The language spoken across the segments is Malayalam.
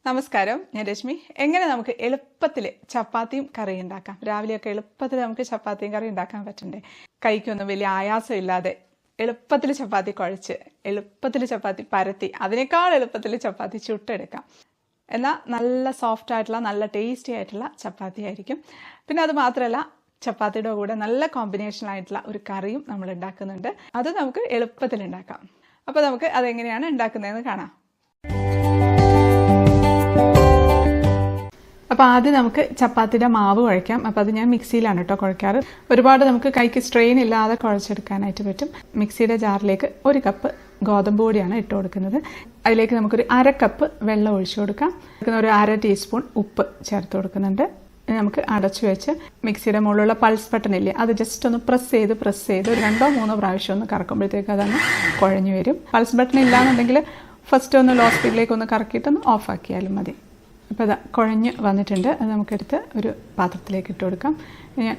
നമസ്കാരം, ഞാൻ രശ്മി. എങ്ങനെ നമുക്ക് എളുപ്പത്തിൽ ചപ്പാത്തിയും കറിയും ഉണ്ടാക്കാം? രാവിലെയൊക്കെ എളുപ്പത്തിൽ നമുക്ക് ചപ്പാത്തിയും കറി ഉണ്ടാക്കാൻ പറ്റണ്ടേ? കൈക്കൊന്നും വലിയ ആയാസം ഇല്ലാതെ എളുപ്പത്തിൽ ചപ്പാത്തി കുഴച്ച് എളുപ്പത്തിൽ ചപ്പാത്തി പരത്തി അതിനേക്കാൾ എളുപ്പത്തിൽ ചപ്പാത്തി ചുട്ടെടുക്കാം. എന്നാൽ നല്ല സോഫ്റ്റ് ആയിട്ടുള്ള നല്ല ടേസ്റ്റി ആയിട്ടുള്ള ചപ്പാത്തി ആയിരിക്കും. പിന്നെ അത് മാത്രമല്ല, ചപ്പാത്തിയുടെ കൂടെ നല്ല കോമ്പിനേഷൻ ആയിട്ടുള്ള ഒരു കറിയും നമ്മൾ ഉണ്ടാക്കുന്നുണ്ട്. അത് നമുക്ക് എളുപ്പത്തിൽ ഉണ്ടാക്കാം. അപ്പോൾ നമുക്ക് അതെങ്ങനെയാണ് ഉണ്ടാക്കുന്നതെന്ന് കാണാം. അപ്പോൾ ആദ്യം നമുക്ക് ചപ്പാത്തിയുടെ മാവ് കുഴയ്ക്കാം. അപ്പോൾ അത് ഞാൻ മിക്സിയിലാണ് കുഴയ്ക്കാറ്. ഒരുപാട് നമുക്ക് കൈക്ക് സ്ട്രെയിൻ ഇല്ലാതെ കുഴച്ചെടുക്കാനായിട്ട് പറ്റും. മിക്സിയുടെ ജാറിലേക്ക് 1 കപ്പ് ഗോതമ്പ് പൊടിയാണ് ഇട്ട് കൊടുക്കുന്നത്. അതിലേക്ക് നമുക്കൊരു 1/2 കപ്പ് വെള്ളം ഒഴിച്ചു കൊടുക്കാം. ഒരു 1/2 ടീസ്പൂൺ ഉപ്പ് ചേർത്ത് കൊടുക്കുന്നുണ്ട്. നമുക്ക് അടച്ചു വെച്ച് മിക്സിയുടെ മുകളിലുള്ള പൾസ് ബട്ടൺ ഇല്ലേ, അത് ജസ്റ്റ് ഒന്ന് പ്രസ് ചെയ്ത് 2-3 പ്രാവശ്യം ഒന്ന് കറക്കുമ്പോഴത്തേക്ക് അതങ്ങ് കുഴഞ്ഞു വരും. പൾസ് ബട്ടൺ ഇല്ലാന്നുണ്ടെങ്കിൽ ഫസ്റ്റ് ഒന്ന് ലോ സ്പീഡിലേക്ക് ഒന്ന് കറക്കിയിട്ടൊന്ന് ഓഫ് ആക്കിയാലും മതി. അപ്പോൾ അത് കുഴഞ്ഞ് വന്നിട്ടുണ്ട്. അത് നമുക്കെടുത്ത് ഒരു പാത്രത്തിലേക്ക് ഇട്ട് കൊടുക്കാം.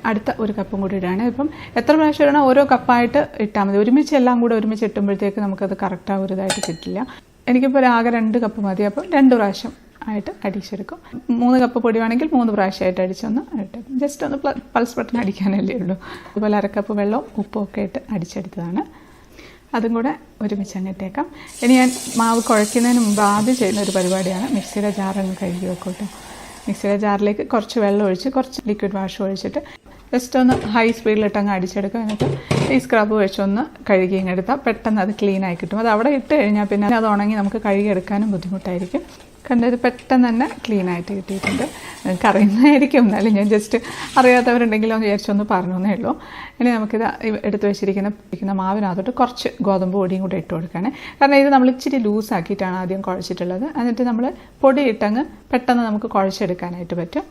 അടുത്ത 1 കപ്പും കൂടി ഇടുകയാണ്. ഇപ്പം എത്ര പ്രാവശ്യം ഇടണം? ഓരോ കപ്പായിട്ട് ഇട്ടാൽ മതി. ഒരുമിച്ച് എല്ലാം കൂടെ ഒരുമിച്ച് ഇട്ടുമ്പോഴത്തേക്ക് നമുക്കത് കറക്റ്റാக ഒരു ഇതായിട്ട് കിട്ടില്ല. എനിക്കിപ്പോൾ ആകെ 2 കപ്പ് മതി. അപ്പം 2 പ്രാവശ്യം ആയിട്ട് അടിച്ചെടുക്കും. 3 കപ്പ് പൊടി വേണമെങ്കിൽ 3 പ്രാവശ്യമായിട്ട് അടിച്ചൊന്ന് ഇട്ടേക്കും. ജസ്റ്റ് ഒന്ന് പൾസ് ബട്ടൺ അടിക്കാനല്ലേ ഉള്ളൂ. അതുപോലെ 1/2 കപ്പ് വെള്ളവും ഉപ്പും ഒക്കെ ഇട്ട് അടിച്ചെടുത്തതാണ്. അതും കൂടെ ഒരുമിച്ച് അങ്ങോട്ടേക്കാം. ഇനി ഞാൻ മാവ് കുഴയ്ക്കുന്നതിന് മുമ്പ് ആദ്യം ചെയ്യുന്ന ഒരു പരിപാടിയാണ് മിക്സിയുടെ ജാറൊന്ന് കഴുകി വെക്കോട്ടെ. മിക്സിയുടെ ജാറിലേക്ക് കുറച്ച് വെള്ളം ഒഴിച്ച് കുറച്ച് ലിക്വിഡ് വാഷ് ഒഴിച്ചിട്ട് ജസ്റ്റ് ഒന്ന് ഹൈ സ്പീഡിലിട്ട് അങ്ങ് അടിച്ചെടുക്കും. എന്നിട്ട് ഈ സ്ക്രബ് വെച്ചൊന്ന് കഴുകി ഇങ്ങെടുത്താൽ പെട്ടെന്ന് അത് ക്ലീനായി കിട്ടും. അത് അവിടെ ഇട്ട് കഴിഞ്ഞാൽ പിന്നെ അത് ഉണങ്ങി നമുക്ക് കഴുകിയെടുക്കാനും ബുദ്ധിമുട്ടായിരിക്കും. കണ്ടത് പെട്ടെന്ന് തന്നെ ക്ലീനായിട്ട് കിട്ടിയിട്ടുണ്ട്. അറിയുന്നതായിരിക്കും, എന്നാലും ഞാൻ ജസ്റ്റ് അറിയാത്തവരുണ്ടെങ്കിലോ എന്ന് വിചാരിച്ചൊന്ന് പറഞ്ഞേ ഉള്ളൂ. ഇനി നമുക്കിത് എടുത്ത് വെച്ചിരിക്കുന്ന മാവിനകത്തോട്ട് കുറച്ച് ഗോതമ്പ് പൊടിയും കൂടെ ഇട്ട് കൊടുക്കുകയാണ്. കാരണം ഇത് നമ്മൾ ഇച്ചിരി ലൂസാക്കിയിട്ടാണ് ആദ്യം കുഴച്ചിട്ടുള്ളത്. എന്നിട്ട് നമ്മൾ പൊടി ഇട്ടങ്ങ് പെട്ടെന്ന് നമുക്ക് കുഴച്ചെടുക്കാനായിട്ട് പറ്റും.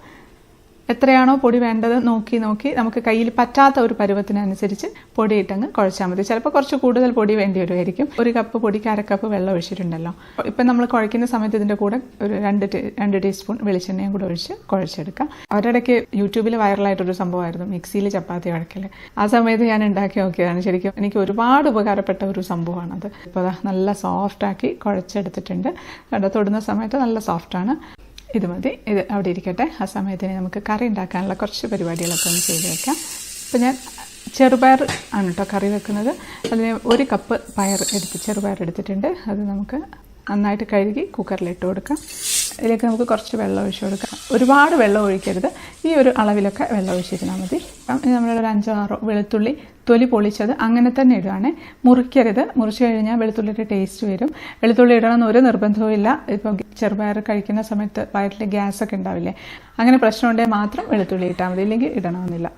എത്രയാണോ പൊടി വേണ്ടത് നോക്കി നമുക്ക് കയ്യിൽ പറ്റാത്ത ഒരു പരുവത്തിനനുസരിച്ച് പൊടിയിട്ടങ്ങ് കുഴച്ചാൽ മതി. ചിലപ്പോൾ കുറച്ച് കൂടുതൽ പൊടി വേണ്ടി വരുമായിരിക്കും. 1 കപ്പ് പൊടിക്ക് 1/2 കപ്പ് വെള്ളം ഒഴിച്ചിട്ടുണ്ടല്ലോ. ഇപ്പം നമ്മൾ കുഴയ്ക്കുന്ന സമയത്ത് ഇതിൻ്റെ കൂടെ ഒരു 2 ടീസ്പൂൺ വെളിച്ചെണ്ണയും കൂടെ ഒഴിച്ച് കുഴച്ചെടുക്കാം. അവരിടയ്ക്ക് യൂട്യൂബിൽ വൈറലായിട്ടൊരു സംഭവമായിരുന്നു മിക്സിയിൽ ചപ്പാത്തി കുഴക്കൽ. ആ സമയത്ത് ഞാൻ ഉണ്ടാക്കി നോക്കിയതാണ്. ശരിക്കും എനിക്ക് ഒരുപാട് ഉപകാരപ്പെട്ട ഒരു സംഭവമാണത്. ഇപ്പോൾ നല്ല സോഫ്റ്റാക്കി കുഴച്ചെടുത്തിട്ടുണ്ട്. തൊടുന്ന സമയത്ത് നല്ല സോഫ്റ്റാണ്. ഇത് മതി. ഇത് അവിടെ ഇരിക്കട്ടെ. ആ സമയത്തിന് നമുക്ക് കറി ഉണ്ടാക്കാനുള്ള കുറച്ച് പരിപാടികളൊക്കെ ഒന്ന് ചെയ്ത് വെക്കാം. അപ്പോൾ ഞാൻ ചെറുപയർ ആണ് കറി വെക്കുന്നത്. അതിന് 1 കപ്പ് ചെറുപയർ എടുത്തിട്ടുണ്ട്. അത് നമുക്ക് നന്നായിട്ട് കഴുകി കുക്കറിലിട്ട് കൊടുക്കാം. ഇതിലേക്ക് നമുക്ക് കുറച്ച് വെള്ളം ഒഴിച്ച് കൊടുക്കാം. ഒരുപാട് വെള്ളം ഒഴിക്കരുത്. ഈ ഒരു അളവിലൊക്കെ വെള്ളം ഒഴിച്ചിരുന്നാൽ മതി. നമ്മളൊരു 5-6 വെളുത്തുള്ളി തൊലി പൊളിച്ചത് അങ്ങനെ തന്നെ ഇടുകയാണ്. മുറിക്കരുത്. മുറിച്ച് കഴിഞ്ഞാൽ വെളുത്തുള്ളിയുടെ ടേസ്റ്റ് വരും. വെളുത്തുള്ളി ഇടണമെന്ന് ഒരു നിർബന്ധവും ഇല്ല. ഇപ്പം ചെറുപയർ കഴിക്കുന്ന സമയത്ത് വയറ്റിൽ ഗ്യാസൊക്കെ ഉണ്ടാവില്ലേ, അങ്ങനെ പ്രശ്നമുണ്ടെങ്കിൽ മാത്രം വെളുത്തുള്ളി ഇട്ടാൽ മതി. ഇല്ലെങ്കിൽ ഇടണമെന്നില്ല.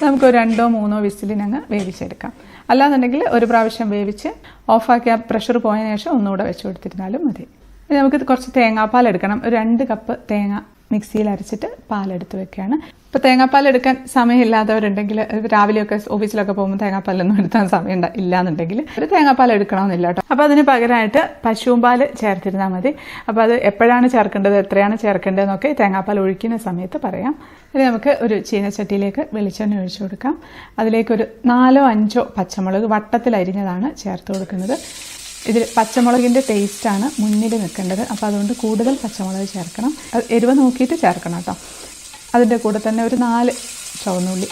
നമുക്ക് 2-3 വിസിലിനങ്ങ് വേവിച്ചെടുക്കാം. അല്ലാന്നുണ്ടെങ്കിൽ 1 പ്രാവശ്യം വേവിച്ച് ഓഫാക്കിയ പ്രഷർ പോയതിനു ശേഷം ഒന്നുകൂടെ വെച്ച് കൊടുത്തിരുന്നാലും മതി. ഇനി നമുക്ക് കുറച്ച് തേങ്ങാപ്പാൽ എടുക്കണം. ഒരു 2 കപ്പ് തേങ്ങ മിക്സിയിൽ അരച്ചിട്ട് പാലെടുത്ത് വെക്കുകയാണ്. ഇപ്പോൾ തേങ്ങാപ്പാൽ എടുക്കാൻ സമയമില്ലാത്തവരുണ്ടെങ്കിൽ, രാവിലെയൊക്കെ ഓഫീസിലൊക്കെ പോകുമ്പോൾ തേങ്ങാപ്പാലൊന്നും എടുക്കാൻ സമയം ഇല്ലാന്നുണ്ടെങ്കിൽ ഒരു തേങ്ങാപ്പാൽ എടുക്കണമെന്നില്ല കേട്ടോ. അപ്പോൾ അതിന് പകരമായിട്ട് പശുവും പാൽ ചേർത്തിരുന്നാൽ മതി. അപ്പോൾ അത് എപ്പോഴാണ് ചേർക്കേണ്ടത്, എത്രയാണ് ചേർക്കേണ്ടതെന്നൊക്കെ തേങ്ങാപ്പാൽ ഒഴിക്കുന്ന സമയത്ത് പറയാം. ഇനി നമുക്ക് ഒരു ചീനച്ചട്ടിയിലേക്ക് വെളിച്ചെണ്ണ ഒഴിച്ചു കൊടുക്കാം. അതിലേക്കൊരു 4-5 പച്ചമുളക് വട്ടത്തിൽ അരിഞ്ഞതാണ് ചേർത്ത് കൊടുക്കുന്നത്. ഇതിൽ പച്ചമുളകിൻ്റെ ടേസ്റ്റാണ് മുന്നിൽ നിൽക്കേണ്ടത്. അപ്പോൾ അതുകൊണ്ട് കൂടുതൽ പച്ചമുളക് ചേർക്കണം. അത് എരിവ് നോക്കിയിട്ട് ചേർക്കണം കേട്ടോ. അതിൻ്റെ കൂടെ തന്നെ ഒരു 4 ചുവന്നുള്ളി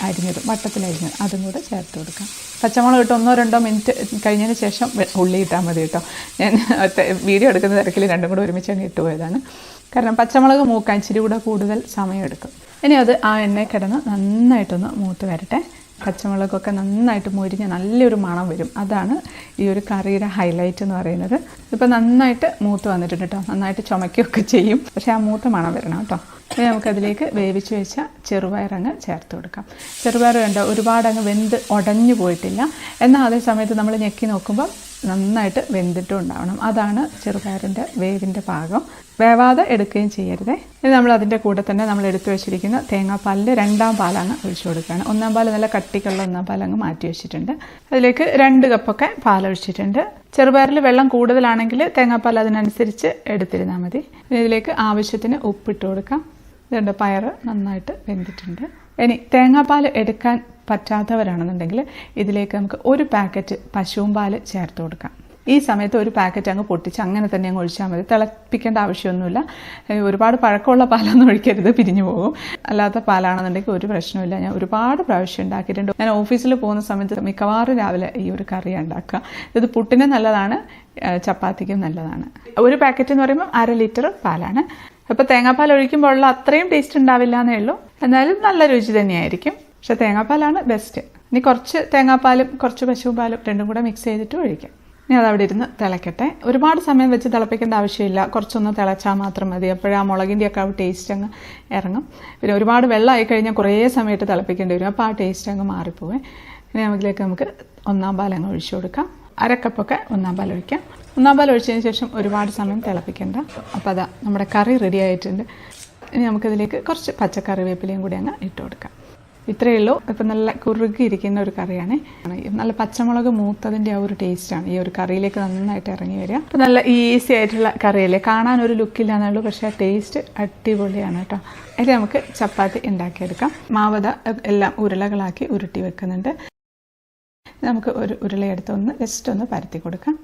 വട്ടത്തിലരിഞ്ഞത് അതും കൂടെ ചേർത്ത് കൊടുക്കാം. പച്ചമുളക് ഇട്ട് 1-2 മിനിറ്റ് കഴിഞ്ഞതിന് ശേഷം ഉള്ളി ഇട്ടാൽ മതി കേട്ടോ. ഞാൻ വീഡിയോ എടുക്കുന്ന തിരക്കിൽ 2 കൂടെ ഒരുമിച്ച് ഇട്ട് പോയതാണ്. കാരണം പച്ചമുളക് മൂക്കാൻ ഇച്ചിരി കൂടെ കൂടുതൽ സമയമെടുക്കും. ഇനി അത് ആ എണ്ണയിൽ കിടന്ന് നന്നായിട്ടൊന്ന് മൂത്ത് വരട്ടെ. പച്ചമുളകൊക്കെ നന്നായിട്ട് മുരിഞ്ഞ് നല്ലൊരു മണം വരും. അതാണ് ഈ ഒരു കറിയുടെ ഹൈലൈറ്റ് എന്ന് പറയുന്നത്. ഇപ്പോൾ നന്നായിട്ട് മൂത്ത് വന്നിട്ടുണ്ട് കേട്ടോ. നന്നായിട്ട് ചുമയ്ക്കുകയൊക്കെ ചെയ്യും, പക്ഷേ ആ മൂത്ത മണം വരണം കേട്ടോ. ഇനി നമുക്കതിലേക്ക് വേവിച്ച് വെച്ച ചെറുപയറങ്ങ് ചേർത്ത് കൊടുക്കാം. ചെറുപയർ ഒരുപാട് അങ്ങ് വെന്ത് ഉടഞ്ഞു പോയിട്ടില്ല. എന്നാൽ അതേ സമയത്ത് നമ്മൾ ഞെക്കി നോക്കുമ്പോൾ നന്നായിട്ട് വെന്തിട്ടും ഉണ്ടാവണം. അതാണ് ചെറുപയറിൻ്റെ വേവിൻ്റെ പാകം. വേവാതെ എടുക്കുകയും ചെയ്യരുതേ. ഇനി നമ്മൾ അതിൻ്റെ കൂടെ തന്നെ നമ്മൾ എടുത്തു വെച്ചിരിക്കുന്ന തേങ്ങാപ്പാലിൽ 2ാം പാലങ്ങ് ഒഴിച്ചു കൊടുക്കുകയാണ്. 1ാം പാൽ നല്ല കട്ടിക്കുള്ള 1ാം പാലങ്ങ് മാറ്റി വെച്ചിട്ടുണ്ട്. അതിലേക്ക് 2 കപ്പൊക്കെ പാലൊഴിച്ചിട്ടുണ്ട്. ചെറുപയറിൽ വെള്ളം കൂടുതലാണെങ്കിൽ തേങ്ങാപ്പാൽ അതിനനുസരിച്ച് എടുത്തിരുന്നാൽ മതി. ഇതിലേക്ക് ആവശ്യത്തിന് ഉപ്പിട്ട് കൊടുക്കാം. ഇതുണ്ട്, പയർ നന്നായിട്ട് വെന്തിട്ടുണ്ട്. ഇനി തേങ്ങാപ്പാൽ എടുക്കാൻ പറ്റാത്തവരാണെന്നുണ്ടെങ്കിൽ ഇതിലേക്ക് നമുക്ക് 1 പാക്കറ്റ് പശുവും പാൽ ചേർത്ത് കൊടുക്കാം. ഈ സമയത്ത് ഒരു പാക്കറ്റ് അങ്ങ് പൊട്ടിച്ച് അങ്ങനെ തന്നെ അങ്ങ് ഒഴിച്ചാൽ മതി. തിളപ്പിക്കേണ്ട ആവശ്യമൊന്നുമില്ല. ഒരുപാട് പഴക്കമുള്ള പാലൊന്നും ഒഴിക്കരുത്, പിരിഞ്ഞു പോകും. അല്ലാത്ത പാലാണെന്നുണ്ടെങ്കിൽ ഒരു പ്രശ്നമില്ല. ഞാൻ ഒരുപാട് പ്രാവശ്യം ഉണ്ടാക്കിയിട്ടുണ്ട്. ഞാൻ ഓഫീസിൽ പോകുന്ന സമയത്ത് മിക്കവാറും രാവിലെ ഈ ഒരു കറി ഉണ്ടാക്കുക. ഇത് പുട്ടിന് നല്ലതാണ്, ചപ്പാത്തിക്കും നല്ലതാണ്. ഒരു പാക്കറ്റ് എന്ന് പറയുമ്പോൾ 1/2 ലിറ്റർ പാലാണ്. അപ്പോൾ തേങ്ങാപ്പാൽ ഒഴിക്കുമ്പോഴുള്ള അത്രയും ടേസ്റ്റ് ഉണ്ടാവില്ല എന്നേ ഉള്ളൂ, എന്നാലും നല്ല രുചി തന്നെയായിരിക്കും. പക്ഷെ തേങ്ങാപ്പാലാണ് ബെസ്റ്റ്. ഇനി കുറച്ച് തേങ്ങാപ്പാലും കുറച്ച് പശുപാലും രണ്ടും കൂടെ മിക്സ് ചെയ്തിട്ട് ഒഴിക്കാം. ഇനി അതവിടെ ഇരുന്ന് തിളക്കട്ടെ. ഒരുപാട് സമയം വെച്ച് തിളപ്പിക്കേണ്ട ആവശ്യമില്ല, കുറച്ചൊന്ന് തിളച്ചാൽ മാത്രം മതി. അപ്പോഴാ മുളകിൻ്റെയൊക്കെ ആ ടേസ്റ്റ് അങ്ങ് ഇറങ്ങും. പിന്നെ ഒരുപാട് വെള്ളമായി കഴിഞ്ഞാൽ കുറേ സമയത്ത് തിളപ്പിക്കേണ്ടി വരും, അപ്പോൾ ആ ടേസ്റ്റ് അങ്ങ് മാറിപ്പോവേ. ഇനി അതിലേക്ക് നമുക്ക് 1-ാം പാൽ അങ്ങ് ഒഴിച്ചു കൊടുക്കാം. 1/2 കപ്പൊക്കെ 1-ാം പാൽ ഒഴിക്കാം. 1-ാം പാൽ ഒഴിച്ചതിന് ശേഷം ഒരുപാട് സമയം തിളപ്പിക്കേണ്ട. അപ്പോൾ അതാ നമ്മുടെ കറി റെഡി ആയിട്ടുണ്ട്. ഇനി നമുക്കിതിലേക്ക് കുറച്ച് പച്ചക്കറിവേപ്പിലയും കൂടി അങ്ങ് ഇട്ട് കൊടുക്കാം. ഇത്രയേ ഉള്ളൂ. ഇപ്പം നല്ല കുറുകിയിരിക്കുന്ന ഒരു കറിയാണ്. നല്ല പച്ചമുളക് മൂത്തതിൻ്റെ ആ ഒരു ടേസ്റ്റാണ് ഈ ഒരു കറിയിലേക്ക് നന്നായിട്ട് ഇറങ്ങി വരിക. അപ്പം നല്ല ഈസി ആയിട്ടുള്ള കറിയല്ലേ, കാണാൻ ഒരു ലുക്കില്ലാന്നുള്ളൂ, പക്ഷേ ആ ടേസ്റ്റ് അടിപൊളിയാണ് കേട്ടോ. അതിൽ നമുക്ക് ചപ്പാത്തി ഉണ്ടാക്കിയെടുക്കാം. മാവത എല്ലാം ഉരുളകളാക്കി ഉരുട്ടി വെക്കുന്നുണ്ട്. നമുക്ക് ഒരു ഉരുളയെടുത്ത് ജസ്റ്റ് ഒന്ന് പരത്തി കൊടുക്കാം.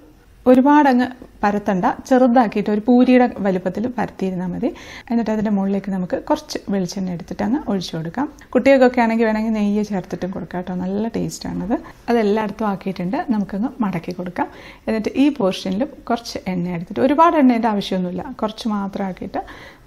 ഒരുപാടങ്ങ് പരത്തണ്ട, ചെറുതാക്കിയിട്ട് ഒരു പൂരിയുടെ വലുപ്പത്തിൽ പരത്തിയിരുന്നാൽ മതി. എന്നിട്ട് അതിൻ്റെ മുകളിലേക്ക് നമുക്ക് കുറച്ച് വെളിച്ചെണ്ണ എടുത്തിട്ട് അങ്ങ് ഒഴിച്ചു കൊടുക്കാം. കുട്ടികൾക്കൊക്കെ ആണെങ്കിൽ വേണമെങ്കിൽ നെയ്യ് ചേർത്തിട്ടും കൊടുക്കാം കേട്ടോ, നല്ല ടേസ്റ്റാണത്. അതെല്ലായിടത്തും ആക്കിയിട്ടുണ്ട്. നമുക്കങ്ങ് മടക്കി കൊടുക്കാം. എന്നിട്ട് ഈ പോർഷനിലും കുറച്ച് എണ്ണ എടുത്തിട്ട്, ഒരുപാട് എണ്ണേൻ്റെ ആവശ്യമൊന്നുമില്ല, കുറച്ച് മാത്രം ആക്കിയിട്ട്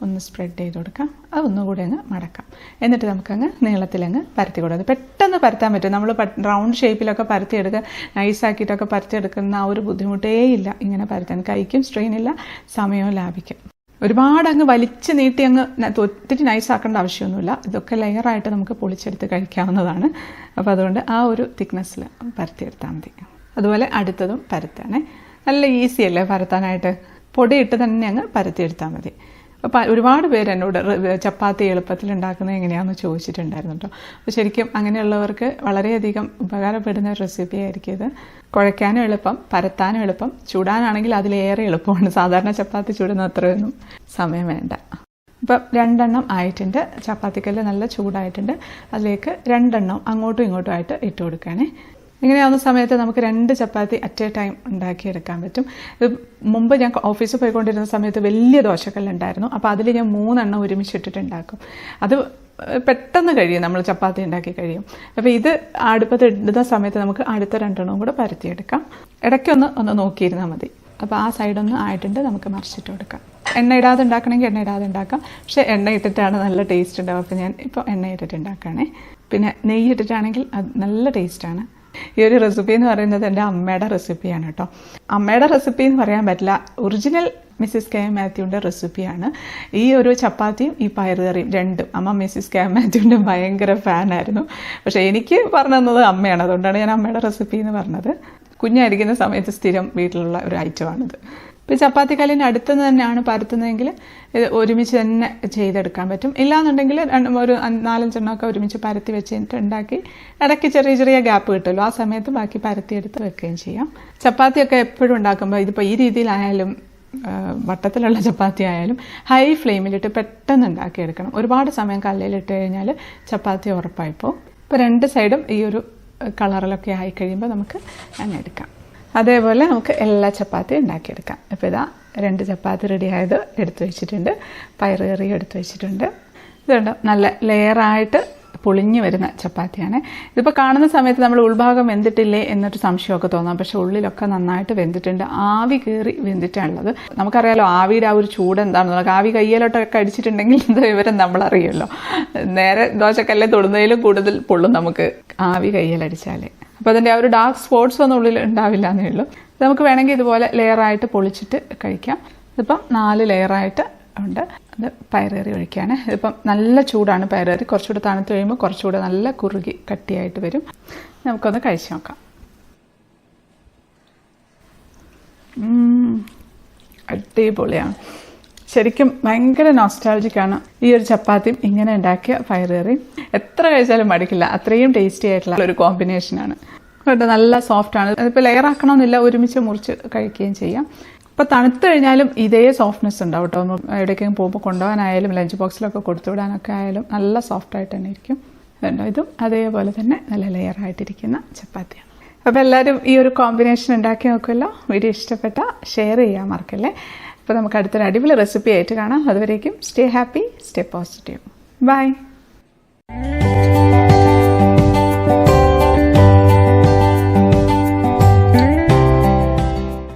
ഒന്ന് സ്പ്രെഡ് ചെയ്ത് കൊടുക്കാം. അത് ഒന്നുകൂടി അങ്ങ് മടക്കാം. എന്നിട്ട് നമുക്കങ്ങ് നീളത്തിലങ്ങ് പരത്തി കൊടുക്കാം. പെട്ടെന്ന് പരത്താൻ പറ്റും. നമ്മൾ റൗണ്ട് ഷേപ്പിലൊക്കെ പരത്തിയെടുക്കുക, നൈസാക്കിയിട്ടൊക്കെ പരത്തിയെടുക്കുന്ന ആ ഒരു ബുദ്ധിമുട്ടേ ഇല്ല. ഇങ്ങനെ പരത്താൻ കൈക്കും സ്ട്രെയിൻ ഇല്ല, സമയവും ലാഭിക്കും. ഒരുപാട് അങ്ങ് വലിച്ച് നീട്ടി അങ്ങ് ഒത്തിരി നൈസാക്കേണ്ട ആവശ്യമൊന്നുമില്ല. ഇതൊക്കെ ലെയറായിട്ട് നമുക്ക് പൊളിച്ചെടുത്ത് കഴിക്കാവുന്നതാണ്. അപ്പോൾ അതുകൊണ്ട് ആ ഒരു തിക്നെസ്സിൽ പരത്തിയെടുത്താൽ മതി. അതുപോലെ അടുത്തതും പരത്താനേ നല്ല ഈസി അല്ലേ പരത്താനായിട്ട്. പൊടിയിട്ട് തന്നെ അങ്ങ് പരത്തിയെടുത്താൽ മതി. അപ്പോൾ ഒരുപാട് പേര് എന്നോട് ചപ്പാത്തി എളുപ്പത്തിൽ ഉണ്ടാക്കുന്നത് എങ്ങനെയാണെന്ന് ചോദിച്ചിട്ടുണ്ടായിരുന്നു കേട്ടോ. അപ്പോൾ ശരിക്കും അങ്ങനെയുള്ളവർക്ക് വളരെയധികം ഉപകാരപ്പെടുന്ന ഒരു റെസിപ്പി ആയിരിക്കും ഇത്. കുഴയ്ക്കാനും എളുപ്പം, പരത്താനും എളുപ്പം, ചൂടാനാണെങ്കിൽ അതിലേറെ എളുപ്പമാണ്. സാധാരണ ചപ്പാത്തി ചൂടുന്ന അത്രയൊന്നും സമയം വേണ്ട. ഇപ്പം 2 എണ്ണം ആയിട്ടുണ്ട്. ചപ്പാത്തിക്കല്ല് നല്ല ചൂടായിട്ടുണ്ട്. അതിലേക്ക് 2 എണ്ണം അങ്ങോട്ടും ഇങ്ങോട്ടും ആയിട്ട് ഇട്ട് കൊടുക്കുകയാണേ. ഇങ്ങനെയാവുന്ന സമയത്ത് നമുക്ക് 2 ചപ്പാത്തി അറ്റ് എ ടൈം ഉണ്ടാക്കിയെടുക്കാൻ പറ്റും. മുമ്പ് ഞാൻ ഓഫീസിൽ പോയിക്കൊണ്ടിരുന്ന സമയത്ത് വലിയ ദോശക്കല്ലുണ്ടായിരുന്നു. അപ്പോൾ അതിൽ ഞാൻ 3 എണ്ണം ഒരുമിച്ചിട്ടിട്ടുണ്ടാക്കും. അത് പെട്ടെന്ന് കഴിയും, നമ്മൾ ചപ്പാത്തി ഉണ്ടാക്കി കഴിയും. അപ്പോൾ ഇത് അടുപ്പത്ത് ഇടുന്ന സമയത്ത് നമുക്ക് അടുത്ത 2 എണ്ണവും കൂടെ പരത്തിയെടുക്കാം. ഇടയ്ക്കൊന്ന് നോക്കിയിരുന്നാൽ മതി. അപ്പോൾ ആ സൈഡൊന്ന് ആയിട്ടുണ്ട്, നമുക്ക് മറിച്ചിട്ട് കൊടുക്കാം. എണ്ണ ഇടാതെ ഉണ്ടാക്കണമെങ്കിൽ എണ്ണ ഇടാതെ ഉണ്ടാക്കാം, പക്ഷേ എണ്ണ ഇട്ടിട്ടാണ് നല്ല ടേസ്റ്റ് ഉണ്ടാവും. അപ്പോൾ ഞാൻ ഇപ്പോൾ എണ്ണ ഇട്ടിട്ട് ഉണ്ടാക്കുകയാണേ. പിന്നെ നെയ്യ് ഇട്ടിട്ടാണെങ്കിൽ അത് നല്ല ടേസ്റ്റാണ്. ഈ ഒരു റെസിപ്പി എന്ന് പറയുന്നത് എൻ്റെ അമ്മയുടെ റെസിപ്പിയാണ് കേട്ടോ. അമ്മയുടെ റെസിപ്പി എന്ന് പറയാൻ പറ്റില്ല, ഒറിജിനൽ മിസ്സിസ് കെ എം മാത്യുവിൻ്റെ റെസിപ്പിയാണ്. ഈ ഒരു ചപ്പാത്തിയും ഈ പയറുകറിയും രണ്ടും അമ്മ മിസ്സിസ് കെ എം മാത്യുവിൻ്റെ ഭയങ്കര ഫാനായിരുന്നു. പക്ഷേ എനിക്ക് പറഞ്ഞു തന്നത് അമ്മയാണ്, അതുകൊണ്ടാണ് ഞാൻ അമ്മയുടെ റെസിപ്പി എന്ന് പറഞ്ഞത്. കുഞ്ഞായിരിക്കുന്ന സമയത്ത് സ്ഥിരം വീട്ടിലുള്ള ഒരു ഐറ്റമാണിത്. ഇപ്പോൾ ചപ്പാത്തി കല്ലിന് അടുത്തുനിന്ന് തന്നെയാണ് പരത്തുന്നതെങ്കിൽ ഇത് ഒരുമിച്ച് തന്നെ ചെയ്തെടുക്കാൻ പറ്റും. ഇല്ലാന്നുണ്ടെങ്കിൽ ഒരു 4-5 എണ്ണമൊക്കെ ഒരുമിച്ച് പരത്തി വെച്ചിട്ട് ഉണ്ടാക്കി ഇടയ്ക്ക് ചെറിയ ചെറിയ ഗ്യാപ്പ് കിട്ടുമല്ലോ, ആ സമയത്ത് ബാക്കി പരത്തിയെടുത്ത് വെക്കുകയും ചെയ്യാം. ചപ്പാത്തിയൊക്കെ എപ്പോഴും ഉണ്ടാക്കുമ്പോൾ ഇതിപ്പോൾ ഈ രീതിയിലായാലും വട്ടത്തിലുള്ള ചപ്പാത്തി ആയാലും ഹൈ ഫ്ലെയിമിലിട്ട് പെട്ടെന്ന് ഉണ്ടാക്കിയെടുക്കണം. ഒരുപാട് സമയം കല്ലിലിട്ട് കഴിഞ്ഞാൽ ചപ്പാത്തി ഉറപ്പായിപ്പോൾ. ഇപ്പോൾ 2 സൈഡും ഈ ഒരു കളറിലൊക്കെ ആയി കഴിയുമ്പോൾ നമുക്ക് അങ്ങനെ എടുക്കാം. അതേപോലെ നമുക്ക് എല്ലാ ചപ്പാത്തിയും ഉണ്ടാക്കിയെടുക്കാം. ഇപ്പോൾ ഇതാ 2 ചപ്പാത്തി റെഡി ആയത് എടുത്തു വെച്ചിട്ടുണ്ട്. പയറുകറി എടുത്തു വെച്ചിട്ടുണ്ട്. ഇതുണ്ട് നല്ല ലെയറായിട്ട് പൊളിഞ്ഞു വരുന്ന ചപ്പാത്തിയാണ്. ഇതിപ്പോൾ കാണുന്ന സമയത്ത് നമ്മൾ ഉൾഭാഗം വെന്തിട്ടില്ലേ എന്നൊരു സംശയമൊക്കെ തോന്നാം, പക്ഷെ ഉള്ളിലൊക്കെ നന്നായിട്ട് വെന്തിട്ടുണ്ട്. ആവി കയറി വെന്തിട്ടാണുള്ളത്. നമുക്കറിയാലോ ആവിയുടെ ആ ഒരു ചൂട് എന്താണെന്നുള്ളത്. ആവി കയ്യിലോട്ടൊക്കെ അടിച്ചിട്ടുണ്ടെങ്കിൽ എന്താ വിവരം നമ്മളറിയുമല്ലോ. നേരെ ദോശക്കല്ലെ തൊടുന്നതിലും കൂടുതൽ പൊള്ളും നമുക്ക് ആവി കയ്യിലടിച്ചാലേ. അപ്പോൾ അതിൻ്റെ ആ ഒരു ഡാർക്ക് സ്പോട്ട്സ് ഒന്നും ഉള്ളിൽ ഉണ്ടാവില്ല എന്നേ ഉള്ളൂ. നമുക്ക് വേണമെങ്കിൽ ഇതുപോലെ ലെയറായിട്ട് പൊളിച്ചിട്ട് കഴിക്കാം. ഇതിപ്പം 4 ലെയറായിട്ട് ഉണ്ട്. അത് പയറുകറി ഒഴിക്കുകയാണ്. ഇതിപ്പം നല്ല ചൂടാണ് പയറുകറി. കുറച്ചുകൂടെ തണുത്ത് കഴിയുമ്പോൾ കുറച്ചുകൂടെ നല്ല കുറുകി കട്ടിയായിട്ട് വരും. നമുക്കൊന്ന് കഴിച്ച് നോക്കാം. അടിപൊളിയാണ്. ശരിക്കും ഭയങ്കര നോസ്റ്റാൾജിക്കാണ് ഈ ഒരു ചപ്പാത്തിയും ഇങ്ങനെ ഉണ്ടാക്കിയ പയറുകറിയും. എത്ര കഴിച്ചാലും മടിക്കില്ല, അത്രയും ടേസ്റ്റി ആയിട്ടുള്ള ഒരു കോമ്പിനേഷനാണ്. നല്ല സോഫ്റ്റാണ്. അതിപ്പോൾ ലെയർ ആക്കണമെന്നില്ല, ഒരുമിച്ച് മുറിച്ച് കഴിക്കുകയും ചെയ്യാം. അപ്പോൾ തണുത്ത് കഴിഞ്ഞാലും ഇതേ സോഫ്റ്റ്നെസ് ഉണ്ടാവും കേട്ടോ. എവിടേക്കെങ്കിലും പോകുമ്പോൾ കൊണ്ടുപോകാനായാലും ലഞ്ച് ബോക്സിലൊക്കെ കൊടുത്തുവിടാനൊക്കെ ആയാലും നല്ല സോഫ്റ്റായിട്ട് തന്നെ ഇരിക്കും. ഇതുണ്ടോ, ഇതും അതേപോലെ തന്നെ നല്ല ലെയറായിട്ടിരിക്കുന്ന ചപ്പാത്തിയാണ്. അപ്പോൾ എല്ലാവരും ഈ ഒരു കോമ്പിനേഷൻ ഉണ്ടാക്കി നോക്കുമല്ലോ. വീഡിയോ ഇഷ്ടപ്പെട്ട ഷെയർ ചെയ്യാൻ മറക്കല്ലേ. അപ്പോൾ നമുക്ക് അടുത്തൊരു അടിപൊളി റെസിപ്പി ആയിട്ട് കാണാം. അതുവരേക്കും stay happy, stay positive. By.